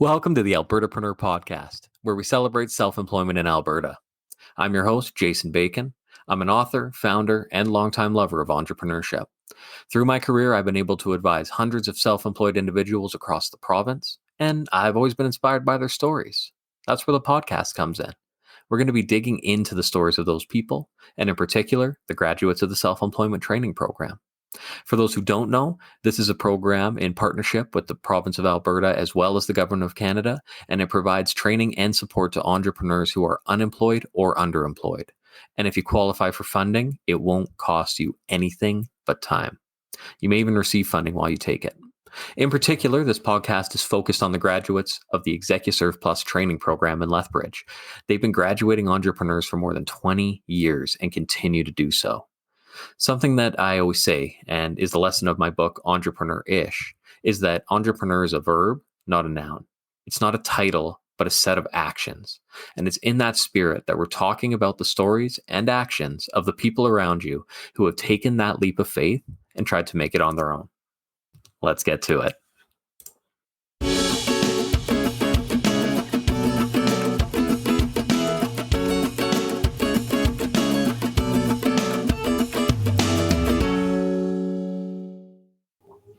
Welcome to the Albertapreneur Podcast, where we celebrate self-employment in Alberta. I'm your host, Jason Bacon. I'm an author, founder, and longtime lover of entrepreneurship. Through my career, I've been able to advise hundreds of self-employed individuals across the province, and I've always been inspired by their stories. That's where the podcast comes in. We're going to be digging into the stories of those people, and in particular, the graduates of the self-employment training program. For those who don't know, this is a program in partnership with the province of Alberta as well as the government of Canada, and it provides training and support to entrepreneurs who are unemployed or underemployed. And if you qualify for funding, it won't cost you anything but time. You may even receive funding while you take it. In particular, this podcast is focused on the graduates of the ExecuServe Plus training program in Lethbridge. They've been graduating entrepreneurs for more than 20 years and continue to do so. Something that I always say, and is the lesson of my book, Entrepreneur-ish, is that entrepreneur is a verb, not a noun. It's not a title, but a set of actions. And it's in that spirit that we're talking about the stories and actions of the people around you who have taken that leap of faith and tried to make it on their own. Let's get to it.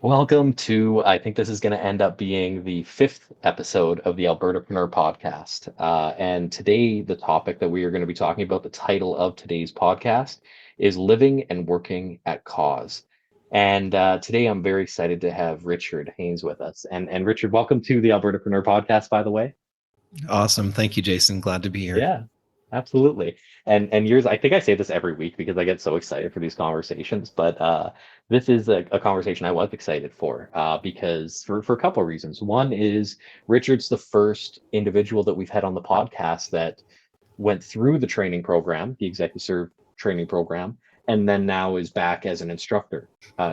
Welcome to, I think this is going to end up being the 5th episode of the Albertapreneur Podcast. And today, the topic that we are going to be talking about, the title of today's podcast, is Living and Working at Cause. And today, I'm very excited to have Richard Haynes with us. And Richard, welcome to the Albertapreneur Podcast, by the way. Awesome. Thank you, Jason. Glad to be here. Yeah, absolutely. And yours, I think I say this every week because I get so excited for these conversations, but this is a conversation I was excited for because for a couple of reasons. One is Richard's the first individual that we've had on the podcast that went through the training program, the ExecuServe training program, and then now is back as an instructor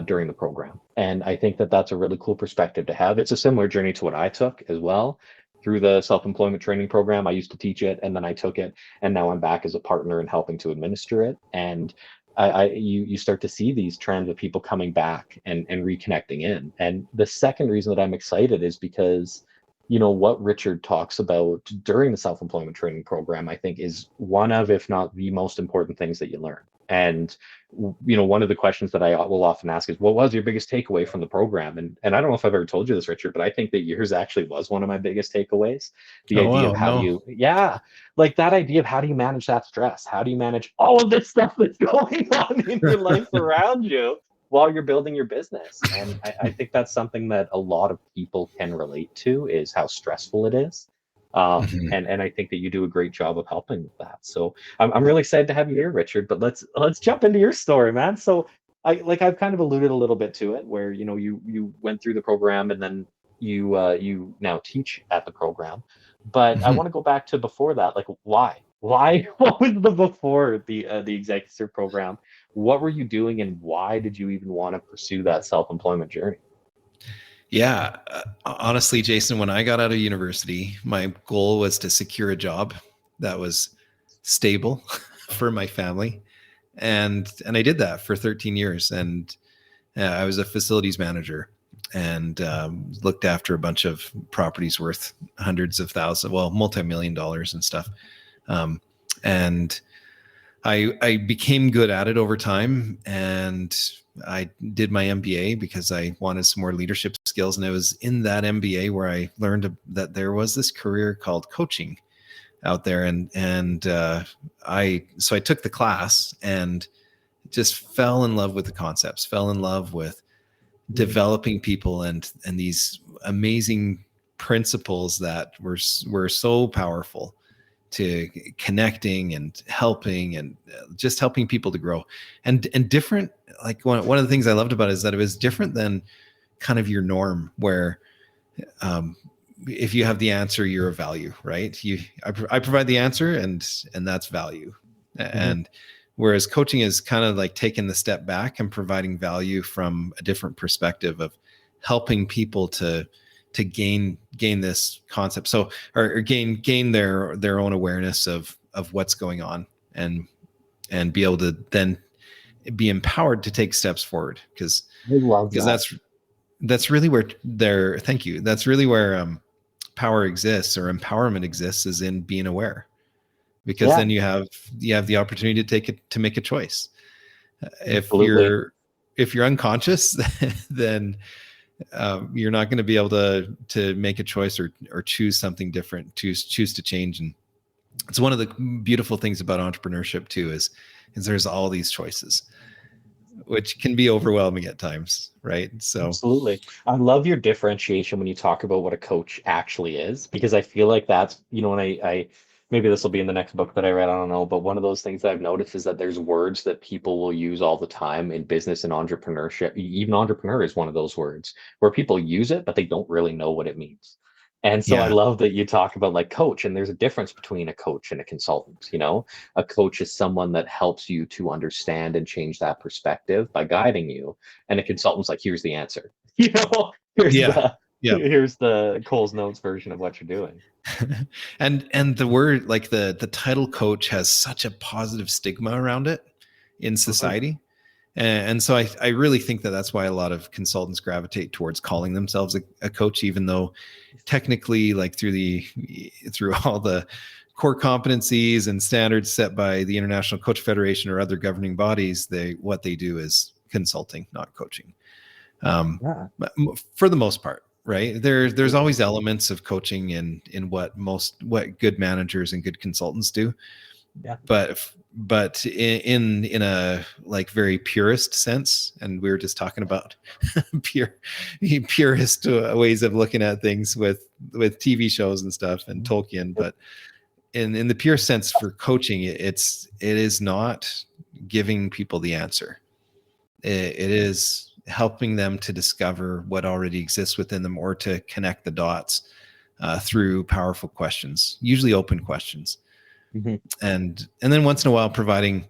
during the program. And I think that that's a really cool perspective to have. It's a similar journey to what I took as well. Through the self-employment training program, I used to teach it, and then I took it, and now I'm back as a partner and helping to administer it. And you start to see these trends of people coming back and reconnecting in. And the second reason that I'm excited is because, you know, what Richard talks about during the self-employment training program, I think is one of, if not the most important things that you learn. And, you know, one of the questions that I will often ask is, what was your biggest takeaway from the program? And I don't know if I've ever told you this, Richard, but I think that yours actually was one of my biggest takeaways. The idea of how like that idea of how do you manage that stress? How do you manage all of this stuff that's going on in your life around you while you're building your business? And I think that's something that a lot of people can relate to, is how stressful it is. And I think that you do a great job of helping with that. So I'm really excited to have you here, Richard. But let's jump into your story, man. So I've kind of alluded a little bit to it, where you know you went through the program and then you now teach at the program. But I want to go back to before that. Like, why? What was the before the ExecuServe program? What were you doing, and why did you even want to pursue that self-employment journey? Yeah, honestly, Jason, when I got out of university, my goal was to secure a job that was stable for my family. And I did that for 13 years. And I was a facilities manager and looked after a bunch of properties worth hundreds of thousands, well, multi-million dollars and stuff. And I became good at it over time, and I did my MBA because I wanted some more leadership skills. And it was in that MBA where I learned that there was this career called coaching out there. So I took the class and just fell in love with the concepts, fell in love with developing people and these amazing principles that were so powerful to connecting and helping and just helping people to grow and different. Like one of the things I loved about it is that it was different than kind of your norm, where if you have the answer, you're of value, right? I provide the answer and that's value. Mm-hmm. And whereas coaching is kind of like taking the step back and providing value from a different perspective of helping people to gain this concept. So, or gain their own awareness of what's going on and be able to then be empowered to take steps forward. Because that's really where power exists or empowerment exists is in being aware, because Yeah, then you have the opportunity to make a choice. If absolutely. you're unconscious, then you're not going to be able to make a choice or choose something different, choose to change. And it's one of the beautiful things about entrepreneurship too, is there's all these choices, which can be overwhelming at times, right? So Absolutely. I love your differentiation when you talk about what a coach actually is, because I feel like that's, when I maybe this will be in the next book that I read, I don't know, but one of those things that I've noticed is that there's words that people will use all the time in business and entrepreneurship. Even entrepreneur is one of those words where people use it, but they don't really know what it means. And so I yeah, love that you talk about like coach, and there's a difference between a coach and a consultant. A coach is someone that helps you to understand and change that perspective by guiding you, and a consultant's like, here's the answer. Here's yeah, the yeah. here's the Cole's Notes version of what you're doing. And the word, like the title coach, has such a positive stigma around it in Mhm. society. And so I really think that that's why a lot of consultants gravitate towards calling themselves a coach, even though technically, like through all the core competencies and standards set by the International Coach Federation or other governing bodies, what they do is consulting, not coaching. Yeah, But for the most part, right? There's absolutely. always elements of coaching in what good managers and good consultants do, Yeah. but in a like very purist sense, and we were just talking about pure purist ways of looking at things with TV shows and stuff and Mhm. Tolkien. Yep. But in the pure sense for coaching, it is not giving people the answer. It is helping them to discover what already exists within them, or to connect the dots through powerful questions, usually open questions. Mhm. And then once in a while providing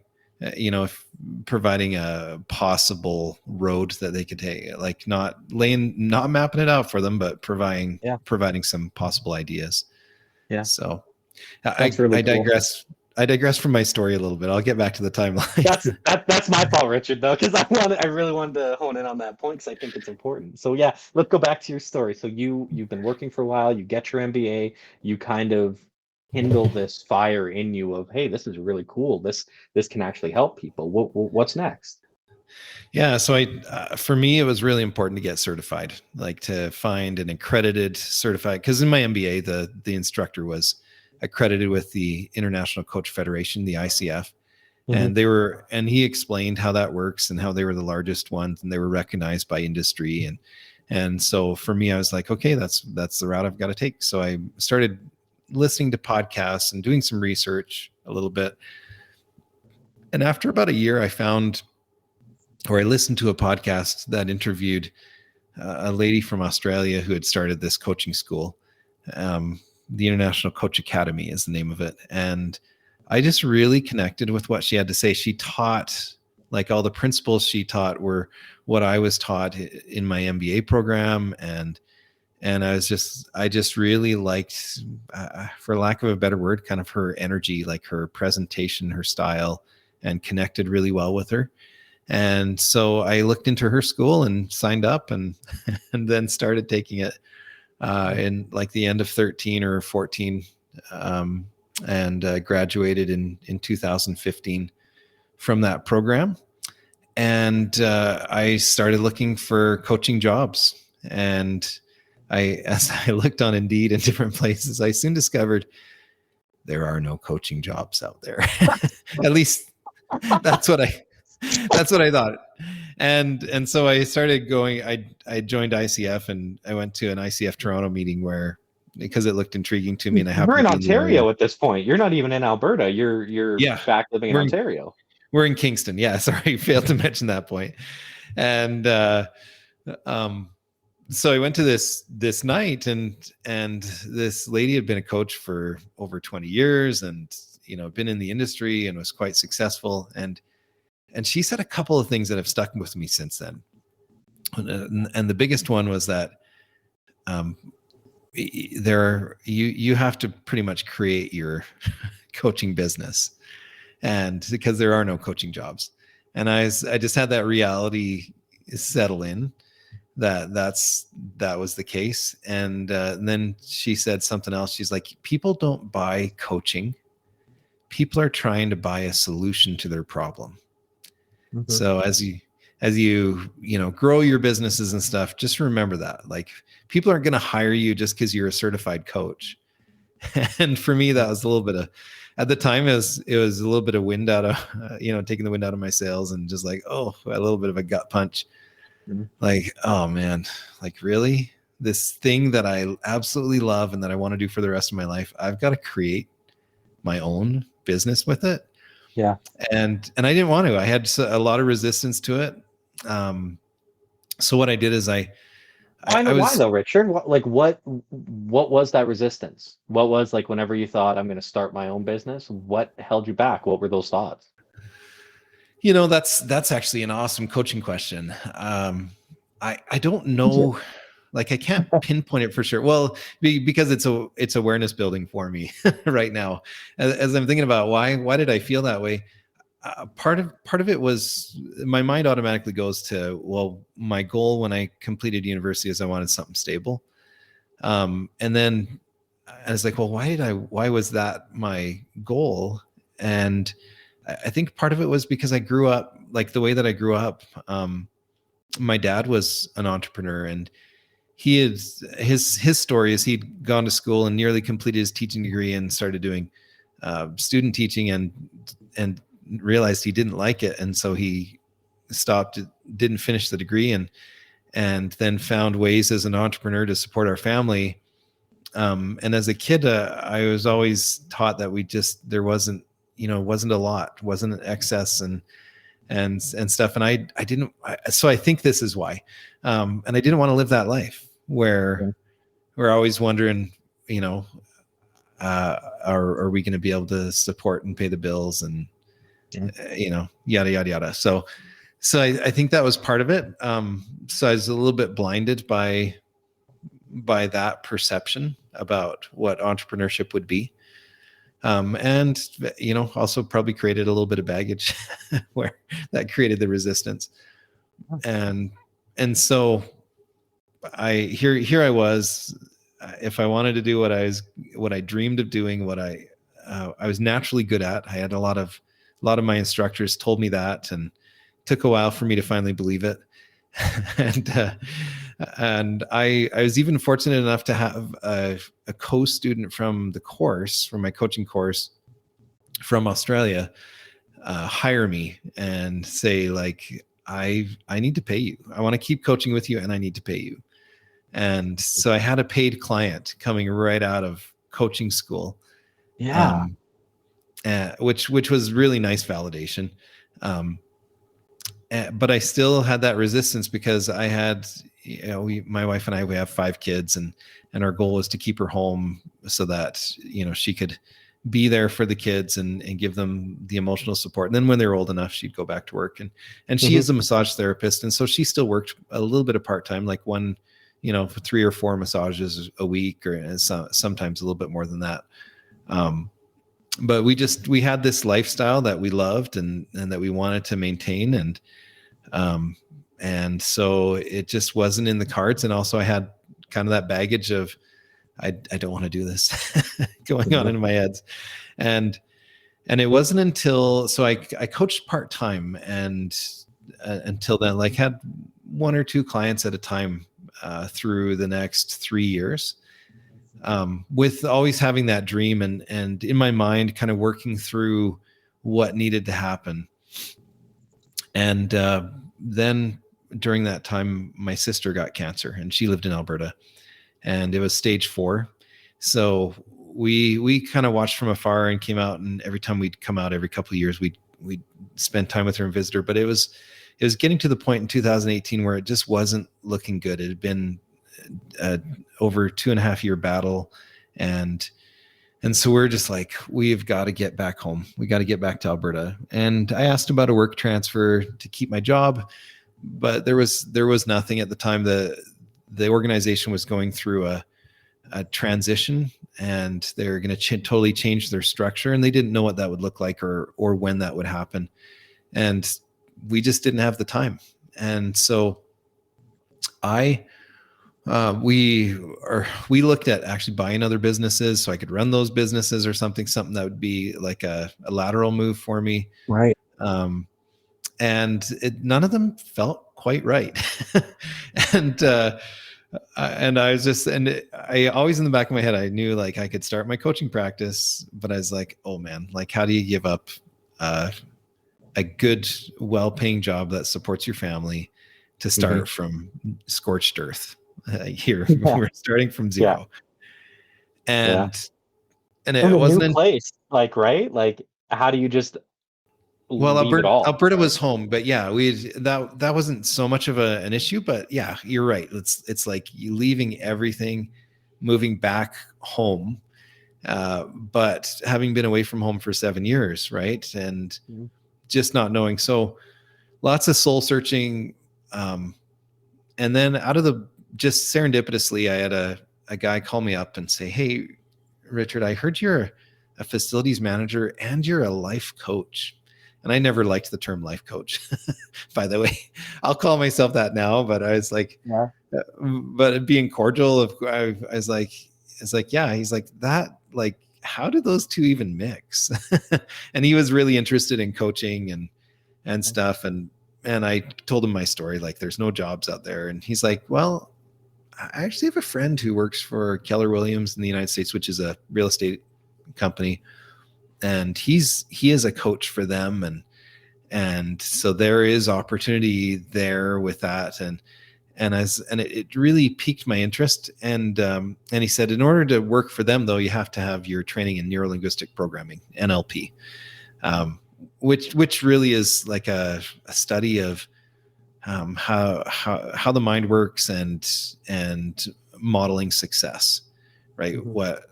providing a possible road that they could take, like not mapping it out for them, but Yeah. providing some possible ideas. Yeah. So That's i really i cool. digress from my story a little bit. I'll get back to the timeline. That's my fault, Richard, though, because I really wanted to hone in on that point because I think it's important. So yeah, let's go back to your story. So you've been working for a while, you get your MBA, you kind of kindle this fire in you of, hey, this is really cool. This can actually help people. What's next? Yeah, so for me, it was really important to get certified, like to find an accredited certified, because in my MBA, the instructor was accredited with the International Coach Federation, the ICF, Hmm. and he explained how that works and how they were the largest ones and they were recognized by industry. And so for me, I was like, okay, that's the route I've got to take. So I started listening to podcasts and doing some research a little bit. And after about a year, I listened to a podcast that interviewed a lady from Australia who had started this coaching school. The International Coach Academy is the name of it. And I just really connected with what she had to say. She taught, like, all the principles she taught were what I was taught in my MBA program. And I just really liked, for lack of a better word, kind of her energy, like her presentation, her style, and connected really well with her. And so I looked into her school and signed up, and and then started taking it in like the end of 13 or 14, and graduated in 2015 from that program. And I started looking for coaching jobs. And as I looked on Indeed in different places, I soon discovered there are no coaching jobs out there. At least that's what I that's what I thought. And so I started going. I joined ICF, and I went to an ICF Toronto meeting where, because it looked intriguing to me, and I You're happened in to be in the area. Ontario at this point. You're not even in Alberta. You're Yeah, back living in we're in Ontario. we're in Kingston. Yeah, sorry, failed to mention that point. And um, so I went to this night, and this lady had been a coach for over 20 years, and been in the industry and was quite successful. And she said a couple of things that have stuck with me since then. And the biggest one was that um, you have to pretty much create your coaching business, and because there are no coaching jobs. And I just had that reality settle in, that was the case. And then she said something else. She's like, people don't buy coaching. People are trying to buy a solution to their problem. Mhm. So as you grow your businesses and stuff, just remember that, like, people aren't going to hire you just because you're a certified coach. And for me, that was a little bit of, at the time, it was a little bit of wind out of, taking the wind out of my sails, and just like, oh, a little bit of a gut punch. Mhm. Like, oh man, like, really, this thing that I absolutely love and that I want to do for the rest of my life, I've got to create my own business with it. Yeah. And I didn't want to. I had a lot of resistance to it. So what I did is I Why was, though, Richard? What was that resistance? What was, like, whenever you thought, I'm going to start my own business, what held you back? What were those thoughts? that's actually an awesome coaching question. I don't know, like, I can't pinpoint it for sure. Well, because it's awareness building for me right now. As I'm thinking about why did I feel that way? Part of it was my mind automatically goes to, well, my goal when I completed university is I wanted something stable. And then I was like, well, why was that my goal? And I think part of it was because I grew up like the way that I grew up. My dad was an entrepreneur, and he is his story is he'd gone to school and nearly completed his teaching degree and started doing student teaching, and realized he didn't like it, and so he stopped, didn't finish the degree, and then found ways as an entrepreneur to support our family. And as a kid, I was always taught that there wasn't wasn't a lot, wasn't an excess, and stuff. And I didn't, so I think this is why. And I didn't want to live that life where Yeah. we're always wondering, are we going to be able to support and pay the bills, and Yeah. yada yada yada. So I think that was part of it. So I was a little bit blinded by that perception about what entrepreneurship would be. And also probably created a little bit of baggage where that created the resistance. And so here I was, if I wanted to do what I dreamed of doing, what I was naturally good at. I had a lot of my instructors told me that, and it took a while for me to finally believe it. And I was even fortunate enough to have a co-student from my coaching course from Australia, hire me and say, like, I need to pay you. I want to keep coaching with you, and I need to pay you. And so I had a paid client coming right out of coaching school, Yeah. which was really nice validation. But I still had that resistance because I had, my wife and we have 5 kids, and our goal was to keep her home so that, she could be there for the kids and give them the emotional support. And then when they're old enough, she'd go back to work, and she Mhm. is a massage therapist. And so she still worked a little bit of part-time, like 3 or 4 massages a week, or sometimes a little bit more than that. But we had this lifestyle that we loved and that we wanted to maintain. And so it just wasn't in the cards. And also I had kind of that baggage of, I don't want to do this going on Yeah. in my head. And it wasn't until, so I coached part-time, and until then, like, had 1 or 2 clients at a time through the next 3 years, with always having that dream and in my mind kind of working through what needed to happen. And then during that time, my sister got cancer, and she lived in Alberta, and it was stage 4. So we kind of watched from afar and came out, and every time we'd come out every couple of years, we'd spend time with her and visit her. But it was getting to the point in 2018 where it just wasn't looking good. It had been over 2.5 year battle. And so we're just like, we've got to get back home. We got to get back to Alberta. And I asked about a work transfer to keep my job, but there was nothing at the time. The organization was going through a transition, and they're going to totally change their structure, and they didn't know what that would look like or when that would happen. And we just didn't have the time. And so I we looked at actually buying other businesses so I could run those businesses or something that would be like a lateral move for me. Right. Um, and none of them felt quite right. and and I was just, and I always in the back of my head, I knew like I could start my coaching practice, but I was like, oh man, like how do you give up a good, well-paying job that supports your family to start from scorched earth? Here Yeah. we're starting from Yeah. zero, Yeah. and In it a new wasn't. place, like, right? Like, how do you just Well, leave it all? Alberta Right. was home, but yeah, that wasn't so much of an issue. But yeah, you're right. It's like you leaving everything, moving back home, but having been away from home for 7 years, right, and Mhm. just not knowing. So lots of soul searching, and then out of the just serendipitously, I had a guy call me up and say, "Hey, Richard, I heard you're a facilities manager and you're a life coach." And I never liked the term life coach, by the way. I'll call myself that now, but I was like, Yeah. but being cordial, I was like, yeah. He's like that. Like, how did those two even mix? And he was really interested in coaching and stuff. And I told him my story. Like, there's no jobs out there. And he's like, well, I actually have a friend who works for Keller Williams in the United States, which is a real estate company, and he is a coach for them, and so there is opportunity there with that, and it really piqued my interest, and he said in order to work for them though you have to have your training in neuro-linguistic programming, NLP, which really is like a study of how the mind works and modeling success, right? What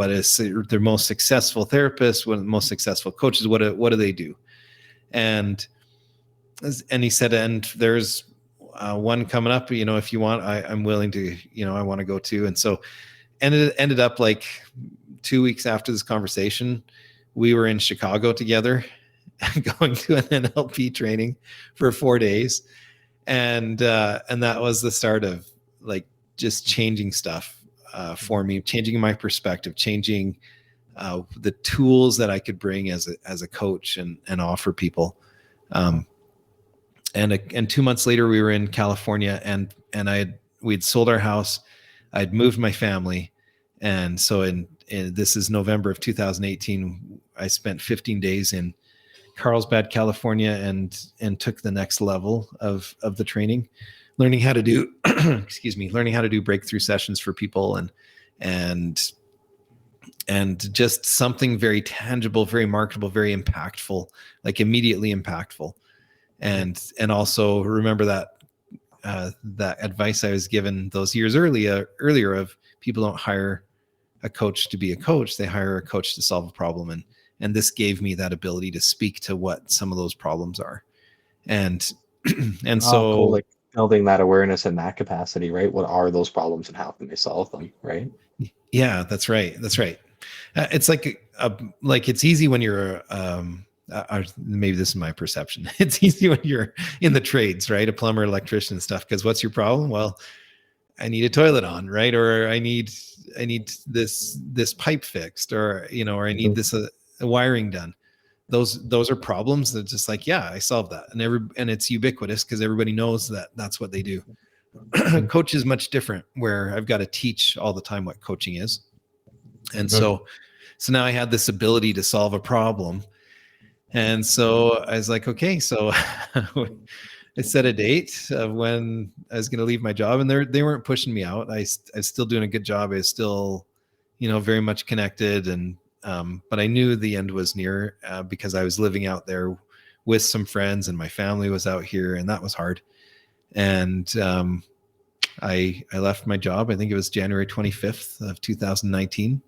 is their most successful therapists, what are the most successful coaches, what do they do? And he said, and there's one coming up, if you want, I'm willing to, I want to go too. And so ended up like 2 weeks after this conversation, we were in Chicago together going to an NLP training for 4 days. And that was the start of like just changing stuff for me, changing my perspective, changing the tools that I could bring as a coach and offer people. And 2 months later, we were in California, and we'd sold our house. I'd moved my family, and so in this is November of 2018. I spent 15 days in Carlsbad, California, and took the next level of the training, learning how to do learning how to do breakthrough sessions for people, and just something very tangible, very marketable, very impactful, like immediately impactful. And also remember that that advice I was given those years earlier of people don't hire a coach to be a coach, they hire a coach to solve a problem. And this gave me that ability to speak to what some of those problems are. And and Oh, cool. so Like building that awareness in that capacity, right? What are those problems and how can they solve them, right? yeah, that's right. That's right. It's like it's easy when you're maybe this is my perception. It's easy when you're in the trades, right? A plumber, electrician, and stuff. Because what's your problem? Well, I need a toilet on, right? Or I need this pipe fixed, or or I need Mhm. this wiring done. Those are problems that just like, yeah, I solved that, and it's ubiquitous because everybody knows that that's what they do. Mhm. Coach is much different, where I've got to teach all the time what coaching is, and Mhm. so now I had this ability to solve a problem. And so I was like, okay, so I set a date of when I was going to leave my job, and they weren't pushing me out. I was still doing a good job. I was still, very much connected, and but I knew the end was near because I was living out there with some friends, and my family was out here, and that was hard. And I left my job. I think it was January 25th of 2019,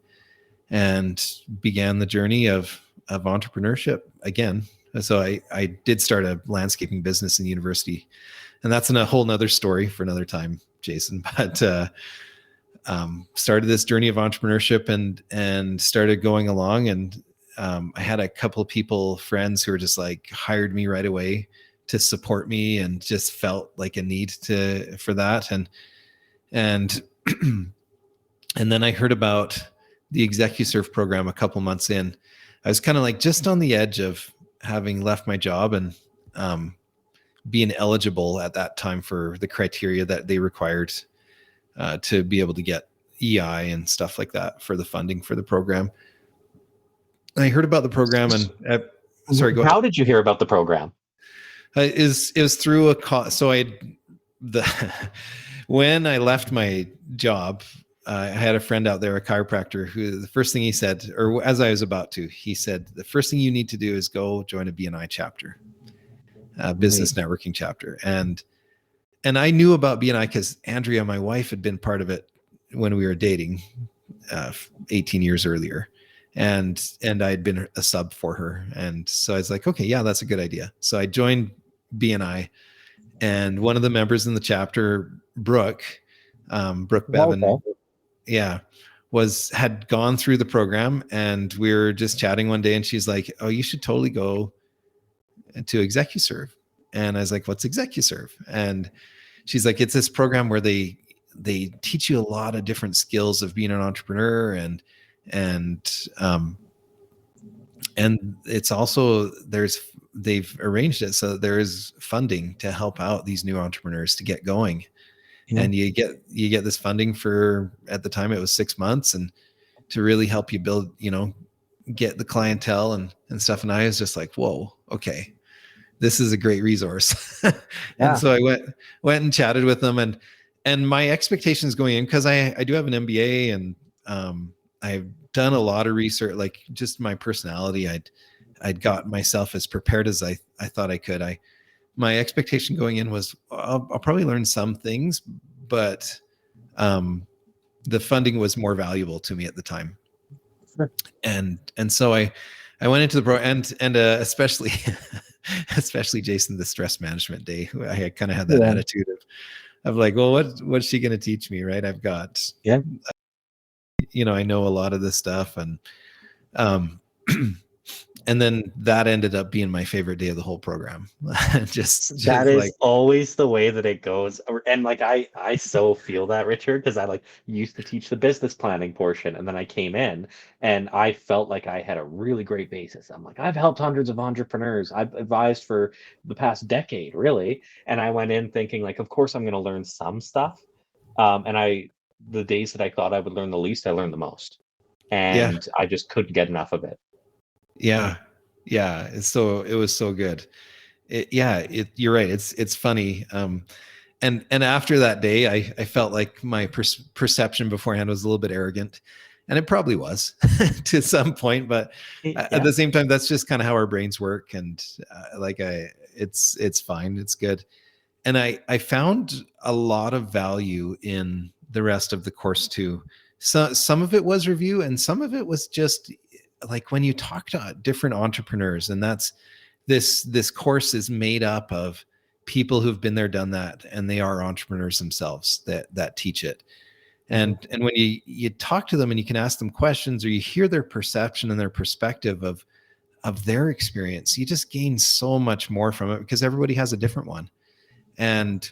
and began the journey of entrepreneurship again. So I did start a landscaping business in university, and that's a whole nother story for another time, Jason. But started this journey of entrepreneurship and started going along, and I had a couple of friends who were just like hired me right away support me, and just felt like a need for that. And and then I heard about the ExecuServe program a couple months in. I was kind of like just on the edge of having left my job and being eligible at that time for the criteria that they required to be able to get EI and stuff like that for the funding for the program. And I heard about the program, and sorry, go ahead. How did you hear about the program? It was through so when I left my job, I had a friend out there, a chiropractor, who the first thing he said, or as I was about to, he said, the first thing you need to do is go join a BNI chapter, business networking chapter. And I knew about BNI because Andrea, my wife, had been part of it when we were dating 18 years earlier. And I'd been a sub for her. And so I was like, okay, yeah, that's a good idea. So I joined BNI, and one of the members in the chapter, Brooke Bevan, had gone through the program, and we were just chatting one day, and she's like, oh, you should totally go to ExecuServe. And I was like, what's ExecuServe? And she's like, it's this program where they teach you a lot of different skills of being an entrepreneur, and it's also they've arranged it so that there is funding to help out these new entrepreneurs to get going. Yeah. And you get this funding for, at the time it was 6 months, and to really help you build, get the clientele and stuff. And I was just like, whoa, okay, this is a great resource. And so I went and chatted with them, and my expectations going in, because I do have an MBA, and I've done a lot of research, like just my personality. I'd got myself as prepared as I thought I could. My expectation going in was I'll probably learn some things, but the funding was more valuable to me at the time. Sure. And so I went into the pro, and especially Jason, the stress management day, I kind of had that attitude of like, well, what's she going to teach me? Right. I've got, I know a lot of this stuff, and and then that ended up being my favorite day of the whole program. just that is like, always the way that it goes. And like, I so feel that, Richard, because I like used to teach the business planning portion, and then I came in and I felt like I had a really great basis. I'm like, I've helped hundreds of entrepreneurs. I've advised for the past decade, really. And I went in thinking like, of course I'm going to learn some stuff. And the days that I thought I would learn the least, I learned the most. And I just couldn't get enough of it. Yeah. It was so good. You're right. It's funny. And after that day, I felt like my perception beforehand was a little bit arrogant, and it probably was to some point, but at the same time, that's just kind of how our brains work. And it's fine. It's good. And I found a lot of value in the rest of the course too. So some of it was review, and some of it was just like when you talk to different entrepreneurs, and that's this course is made up of people who've been there, done that, and they are entrepreneurs themselves that teach it. And when you talk to them and you can ask them questions, or you hear their perception and their perspective of their experience, you just gain so much more from it, because everybody has a different one. And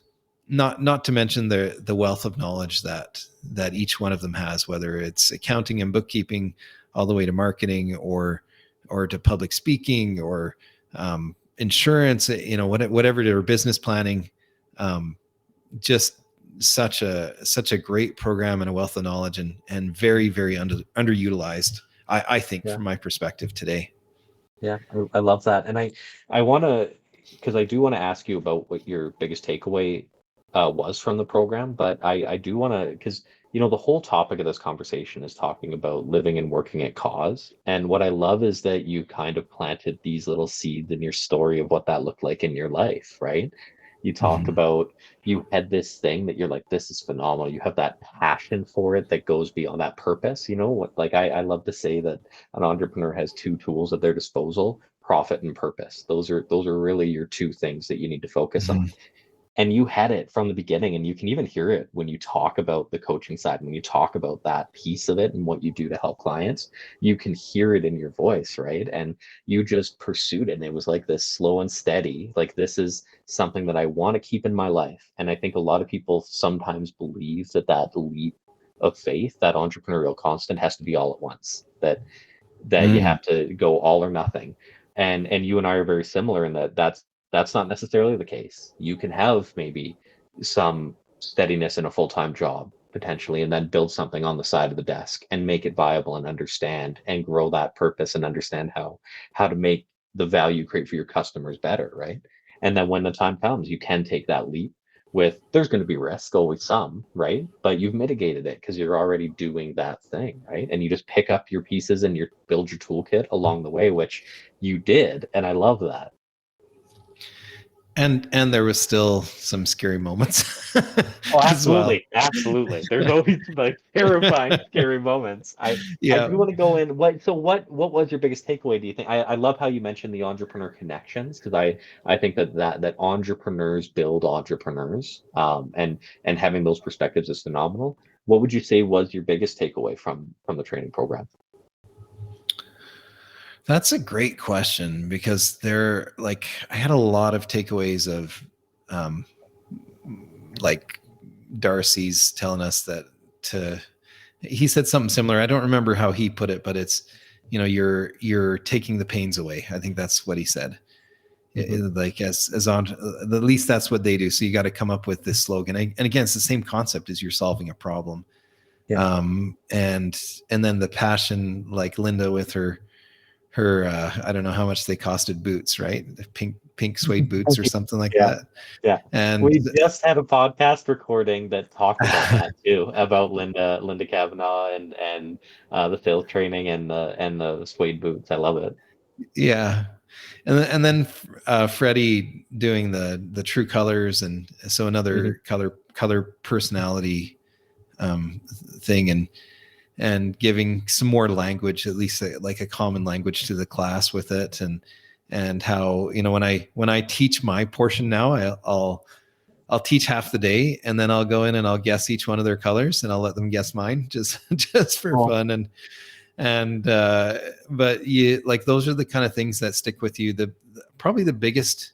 not to mention the wealth of knowledge that each one of them has, whether it's accounting and bookkeeping, all the way to marketing, or to public speaking, or insurance, whatever, or business planning. Just such a great program, and a wealth of knowledge, and very, very underutilized, I think, from my perspective today. Yeah, I love that. And I want to, because I do want to ask you about what your biggest takeaway was from the program, but I do want to, because the whole topic of this conversation is talking about living and working at cause. And what I love is that you kind of planted these little seeds in your story of what that looked like in your life, right? You talk about, you had this thing that you're like, this is phenomenal. You have that passion for it that goes beyond that purpose. I love to say that an entrepreneur has two tools at their disposal: profit and purpose. Those are really your two things that you need to focus on. and you had it from the beginning, and you can even hear it when you talk about the coaching side, when you talk about that piece of it and what you do to help clients. You can hear it in your voice, right? And you just pursued it, and it was like this slow and steady, like, this is something that I want to keep in my life. And I think a lot of people sometimes believe that that leap of faith, that entrepreneurial constant, has to be all at once, that you Mm. have to go all or nothing. And you and I are very similar in that that's not necessarily the case. You can have maybe some steadiness in a full-time job potentially, and then build something on the side of the desk and make it viable and understand and grow that purpose and understand how to make the value you create for your customers better, right? And then when the time comes, you can take that leap. With, there's going to be risk, always some, right? But you've mitigated it because you're already doing that thing, right? And you just pick up your pieces and you build your toolkit along the way, which you did, and I love that. And there was still some scary moments Oh, as well. absolutely, absolutely. There's always like terrifying, scary moments. I Yeah. do want to go in. What was your biggest takeaway? Do you think? I love how you mentioned the entrepreneur connections, because I think that entrepreneurs build entrepreneurs, and having those perspectives is phenomenal. What would you say was your biggest takeaway from the training program? That's a great question, because there, like, I had a lot of takeaways of, um, like Darcy's telling us that to, he said something similar. I don't remember how he put it, but it's, you're taking the pains away. I think that's what he said. Hmm. Like as on, at least that's what they do. So you got to come up with this slogan. And again, it's the same concept as you're solving a problem. Yeah. And then the passion, like Linda with her I don't know how much they costed, boots, right? The pink suede boots or something like Yeah. that. Yeah. And We just had a podcast recording that talked about that too, about Linda Kavanaugh and the sales training and the suede boots. I love it. yeah. And then Freddie doing the true colors, and so Hmm. another color personality thing, and giving some more language, at least like a common language to the class with it. And how, when I teach my portion now, I'll teach half the day, and then I'll go in and I'll guess each one of their colors, and I'll let them guess mine, just just for Oh. fun. But you, like, those are the kind of things that stick with you. Probably the biggest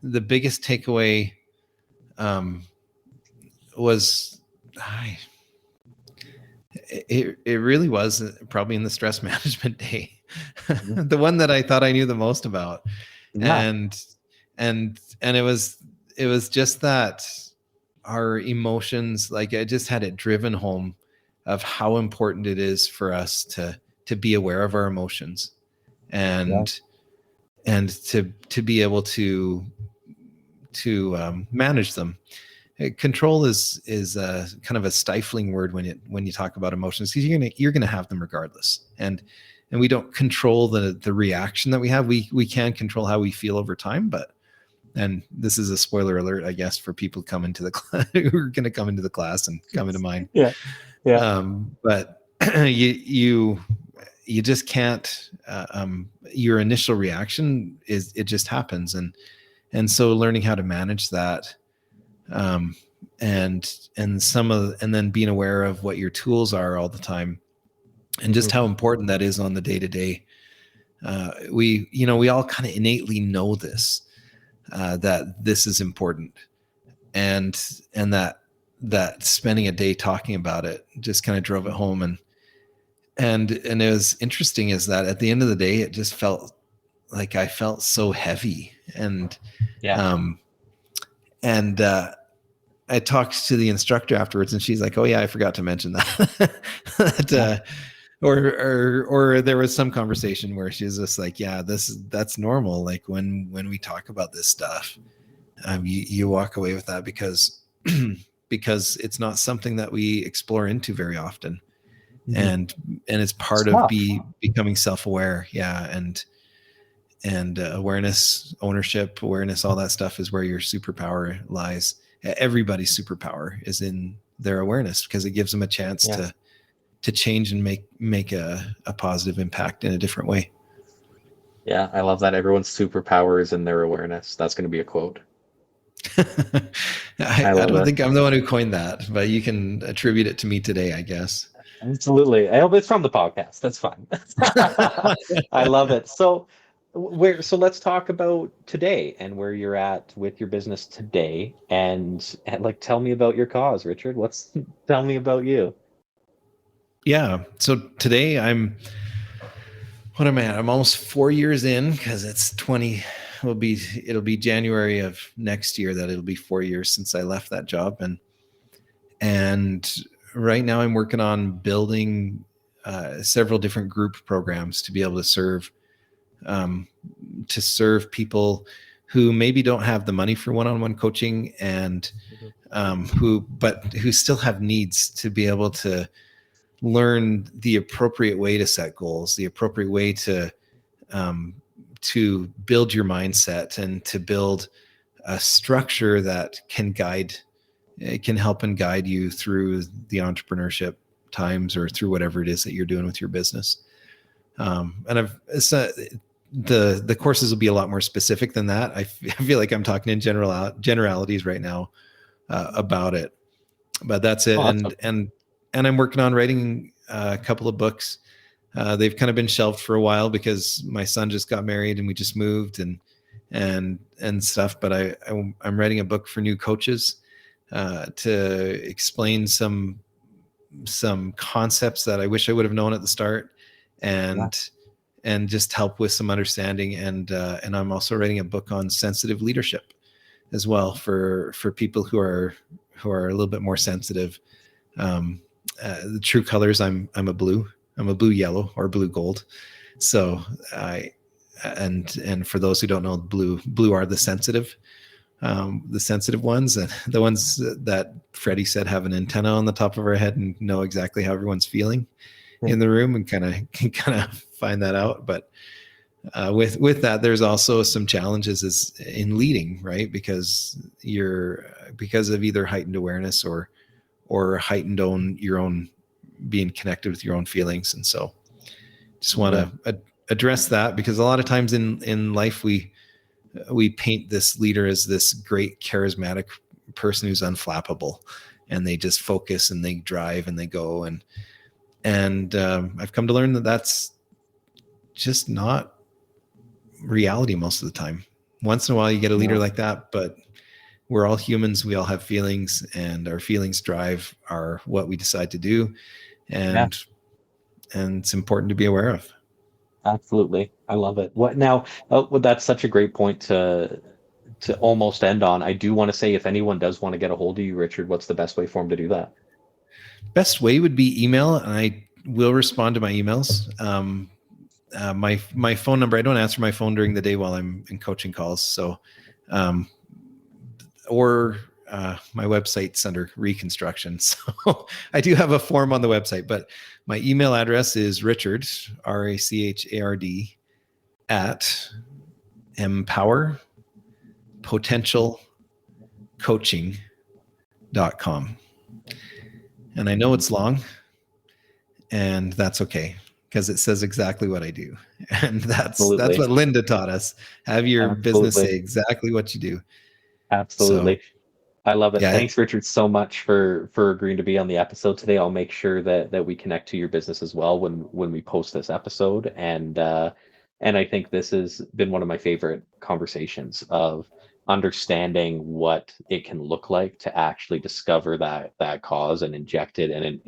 takeaway um was, I it really was probably in the stress management day, Mhm. the one that I thought I knew the most about. Yeah. And it was just that our emotions, like, I just had it driven home of how important it is for us to be aware of our emotions, Yeah. and to be able to manage them. Control is kind of a stifling word when you talk about emotions, because you're gonna have them regardless. And we don't control the reaction that we have. We can control how we feel over time. But, and this is a spoiler alert, I guess, for people coming to the who are going to come into the class and come into mine. Yeah. Yeah. But you just can't. Your initial reaction is, it just happens. And so learning how to manage that, um, and then being aware of what your tools are all the time, and just Hmm. how important that is on the day to day. We all kind of innately know this, that this is important, and that spending a day talking about it just kind of drove it home. And it was interesting, is that at the end of the day, it just felt like I felt so heavy. Yeah. Um and I talked to the instructor afterwards, and she's like, "Oh yeah, I forgot to mention that." that Yeah. or there was some conversation where she's just like, "Yeah, that's normal. Like, when we talk about this stuff, you walk away with that, because because it's not something that we explore into very often, Hmm. and it's part of Stop. becoming self-aware." Yeah. And awareness, ownership, awareness, all that stuff is where your superpower lies. Everybody's superpower is in their awareness, because it gives them a chance Yeah. to change and make a positive impact in a different way. Yeah. I love that. Everyone's superpower is in their awareness. That's going to be a quote. I I love don't it. think I'm the one who coined that, but you can attribute it to me today, I guess. Absolutely. I hope it's from the podcast. That's fine. I love it. So so let's talk about today and where you're at with your business today and like tell me about your cause, Richard. Tell me about you. Yeah. So today what am I at? I'm almost 4 years in because it'll be January of next year that it'll be 4 years since I left that job. And right now I'm working on building several different group programs to be able um, to serve people who maybe don't have the money for one-on-one coaching and Mhm. who still have needs to be able to learn the appropriate way to set goals, the appropriate way um, to build your mindset and to build a structure that it can help and guide you through the entrepreneurship times or through whatever it is that you're doing with your business. And the courses will be a lot more specific than that. I feel like I'm talking in generalities right now about it, but that's it. Oh, that's And I'm working on writing a couple of books. They've kind of been shelved for a while because my son just got married and we just moved and stuff. But I'm writing a book for new coaches to explain some concepts that I wish I would have known at the start, yeah. and just help with some understanding. And I'm also writing a book on sensitive leadership as well for people who are a little bit more sensitive. The true colors, I'm a blue. I'm a blue yellow or blue gold. So I and for those who don't know, blue are the sensitive ones, and the ones that Freddie said have an antenna on the top of our head and know exactly how everyone's feeling in the room and kind of find that out. But with that, there's also some challenges in leading, right? Because of either heightened awareness or heightened your own being connected with your own feelings. And so just want to address that, because a lot of times in life we paint this leader as this great charismatic person who's unflappable, and they just focus and they drive and they go, and I've come to learn that that's just not reality most of the time. Once in a while you get a leader No. like that, but we're all humans. We all have feelings, and our feelings drive what we decide to do. Yeah. And it's important to be aware of. Absolutely. I love it. What now? Well, that's such a great point to almost end on. I do want to say if anyone does want to get a hold of you, Richard, what's the best way for them to do that? Best way would be email, and I will respond to my emails. My phone number, I don't answer my phone during the day while I'm in coaching calls. So, or my website's under reconstruction. So I do have a form on the website, but my email address is Richard, RACHARD, at empowerpotentialcoaching.com. And I know it's long, and that's okay, because it says exactly what I do. And that's Absolutely. what Linda taught us. Have your business say Absolutely. exactly what you do. So Absolutely. I love it. yeah, Thanks, Richard, so much for agreeing to be on the episode today. I'll make sure that we connect to your business as well when we post this episode. And I think this has been one of my favorite conversations of understanding what it can look like to actually discover that cause and inject it and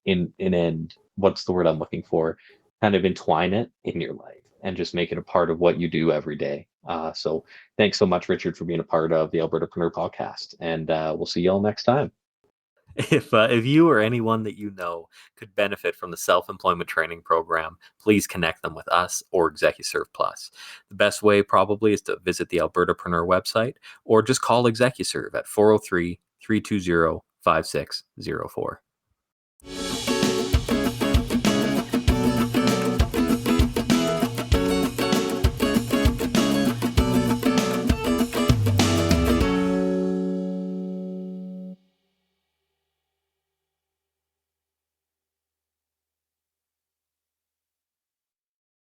and what's the word I'm looking for? Kind of entwine it in your life and just make it a part of what you do every day. So thanks so much, Richard, for being a part of the Albertapreneur podcast, and we'll see you all next time. If you or anyone that you know could benefit from the self-employment training program, please connect them with us or ExecuServe Plus. The best way probably is to visit the Albertapreneur website or just call ExecuServe at 403-320-5604.